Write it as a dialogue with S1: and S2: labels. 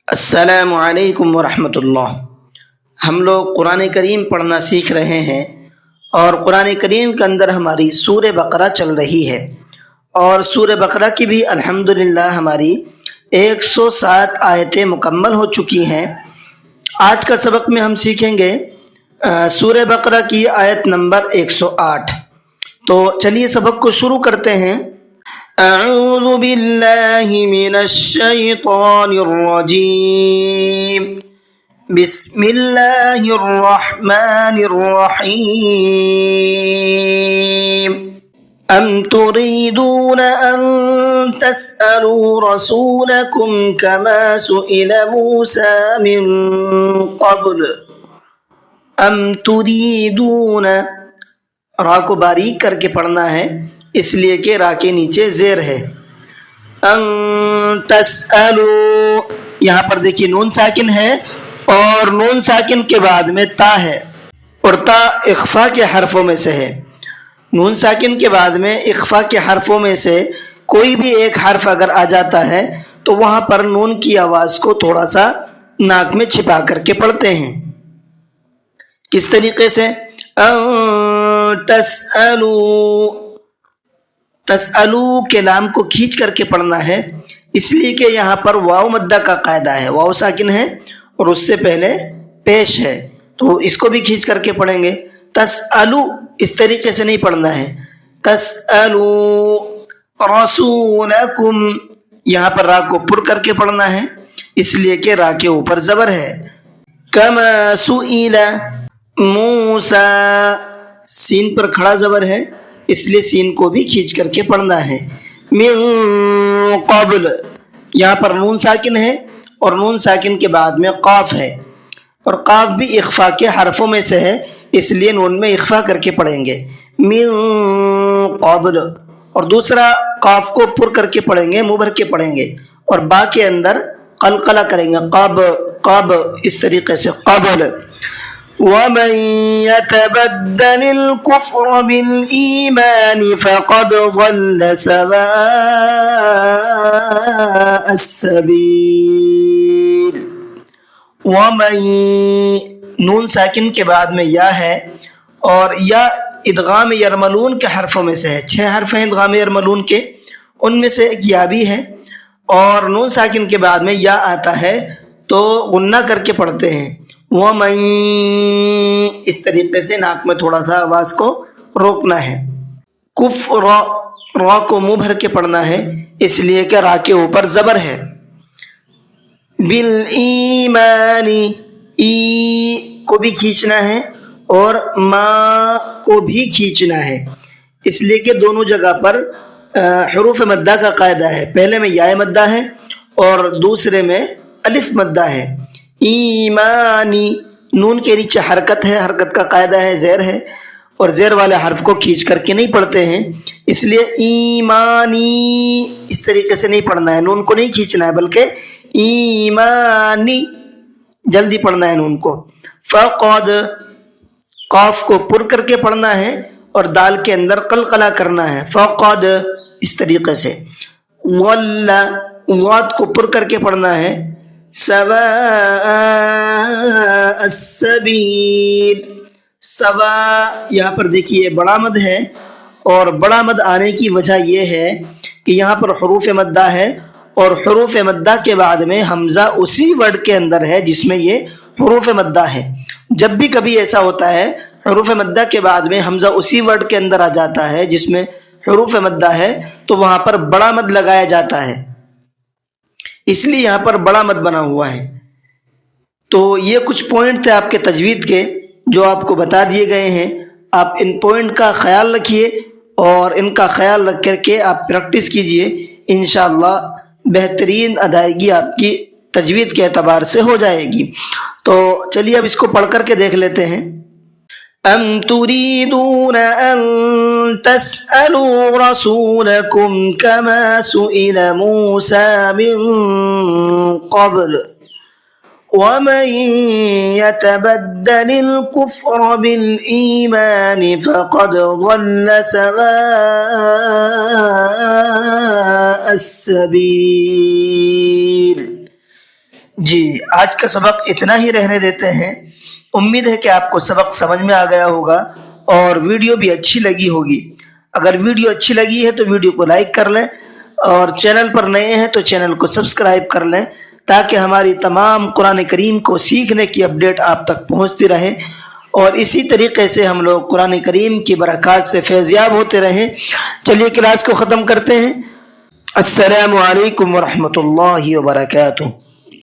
S1: السلام علیکم ورحمۃ اللہ۔ ہم لوگ قرآن کریم پڑھنا سیکھ رہے ہیں اور قرآن کریم کے اندر ہماری سورہ بقرہ چل رہی ہے اور سورہ بقرہ کی بھی الحمدللہ ہماری 107 آیتیں مکمل ہو چکی ہیں۔ آج کا سبق میں ہم سیکھیں گے سورہ بقرہ کی آیت نمبر 108۔ تو چلیے سبق کو شروع کرتے ہیں۔ اعوذ باللہ من الشیطان الرجیم، بسم اللہ الرحمن الرحیم۔ ام تريدون ان تسألوا رسولكم كما سئل موسى من قبل ام تريدون، را کو باریک کر کے پڑھنا ہے اس لیے کہ را کے نیچے زیر ہے۔ ان تسألوا، یہاں پر دیکھیے نون ساکن ہے اور نون ساکن کے بعد میں تا ہے اور تا اخفا کے حرفوں میں سے ہے۔ نون ساکن کے بعد میں اخفا کے حرفوں میں سے کوئی بھی ایک حرف اگر آ جاتا ہے تو وہاں پر نون کی آواز کو تھوڑا سا ناک میں چھپا کر کے پڑھتے ہیں۔ کس طریقے سے؟ ان تسألوا، تسألو کے لام کو کھینچ کر کے پڑھنا ہے اس لیے کہ یہاں پر واو مدہ کا قاعدہ ہے، واو ساکن ہے اور اس سے پہلے پیش ہے تو اس کو بھی کھینچ کر کے پڑھیں گے۔ تسألو اس طریقے سے نہیں پڑھنا ہے۔ تسألو رسولکم، یہاں پر را کو پر کر کے پڑھنا ہے اس لیے کہ را کے اوپر زبر ہے۔ کما سئل موسیٰ، سین پر کھڑا زبر ہے اس لیے سین کو بھی کھینچ کر کے پڑھنا ہے۔ من قبل، یہاں پر نون ساکن ہے اور نون ساکن کے بعد میں قاف ہے اور قاف بھی اخفا کے حرفوں میں سے ہے اس لیے نون میں اخفا کر کے پڑھیں گے۔ من قبل، اور دوسرا قاف کو پر کر کے پڑھیں گے، منہ بھر کے پڑھیں گے اور با کے اندر قلقلہ کریں گے، قب قب، اس طریقے سے قبل۔ وَمَن يَتَبَدَّلِ الْكُفْرَ بِالْإِيمَانِ فَقَدْ ضَلَّ سَوَاءَ السَّبِيلِ۔ وَمَن، نون ساکن کے بعد میں یا ہے اور یا ادغام یرملون کے حرفوں میں سے ہے، 6 حرف ہیں ادغام یرملون کے، ان میں سے ایک یا بھی ہے اور نون ساکن کے بعد میں یا آتا ہے تو غنہ کر کے پڑھتے ہیں۔ وَمَن، اس طریقے سے ناک میں تھوڑا سا آواز کو روکنا ہے۔ کفر، را کو منہ بھر کے پڑھنا ہے اس لیے کہ را کے اوپر زبر ہے۔ بالایمان، ای کو بھی کھینچنا ہے اور ما کو بھی کھینچنا ہے اس لیے کہ دونوں جگہ پر حروف مدہ کا قاعدہ ہے، پہلے میں یا مدہ ہے اور دوسرے میں الف مدہ ہے۔ ایمانی، نون کے نیچے حرکت ہے، حرکت کا قاعدہ ہے، زیر ہے اور زیر والے حرف کو کھینچ کر کے نہیں پڑھتے ہیں اس لیے ایمانی اس طریقے سے نہیں پڑھنا ہے، نون کو نہیں کھینچنا ہے بلکہ ایمانی جلدی پڑھنا ہے نون کو۔ فقد، قاف کو پر کر کے پڑھنا ہے اور دال کے اندر قلقلہ کرنا ہے، فقد اس طریقے سے۔ ضل، ضاد کو پر کر کے پڑھنا ہے، سواء السبیل، سوا، یہاں پر دیکھیے بڑا مد ہے اور بڑا مد آنے کی وجہ یہ ہے کہ یہاں پر حروف مدہ ہے اور حروف مدہ کے بعد میں حمزہ اسی ورڈ کے اندر ہے جس میں یہ حروف مدہ ہے۔ جب بھی کبھی ایسا ہوتا ہے حروف مدہ کے بعد میں حمزہ اسی ورڈ کے اندر آ جاتا ہے جس میں حروف مدہ ہے تو وہاں پر بڑا مد لگایا جاتا ہے، اس لیے یہاں پر بڑا مد بنا ہوا ہے۔ تو یہ کچھ پوائنٹ تھے آپ کے تجوید کے جو آپ کو بتا دیے گئے ہیں، آپ ان پوائنٹ کا خیال رکھیے اور ان کا خیال رکھ کر کے آپ پریکٹس کیجئے، انشاءاللہ بہترین ادائیگی آپ کی تجوید کے اعتبار سے ہو جائے گی۔ تو چلیے اب اس کو پڑھ کر کے دیکھ لیتے ہیں۔ ام تريدون ان تسألوا رسولكم كما سئل موسى من قبل ومن يتبدل الكفر بالإيمان فقد ضل سواء السبيل۔ جی آج کا سبق اتنا ہی رہنے دیتے ہیں. امید ہے کہ آپ کو سبق سمجھ میں آ گیا ہوگا اور ویڈیو بھی اچھی لگی ہوگی. اگر ویڈیو اچھی لگی ہے تو ویڈیو کو لائک کر لیں اور چینل پر نئے ہیں تو چینل کو سبسکرائب کر لیں تاکہ ہماری تمام قرآن کریم کو سیکھنے کی اپڈیٹ آپ تک پہنچتی رہے اور اسی طریقے سے ہم لوگ قرآن کریم کی برکات سے فیضیاب ہوتے رہیں. چلیے کلاس کو ختم کرتے ہیں. السلام علیکم ورحمۃ اللہ وبرکاتہ.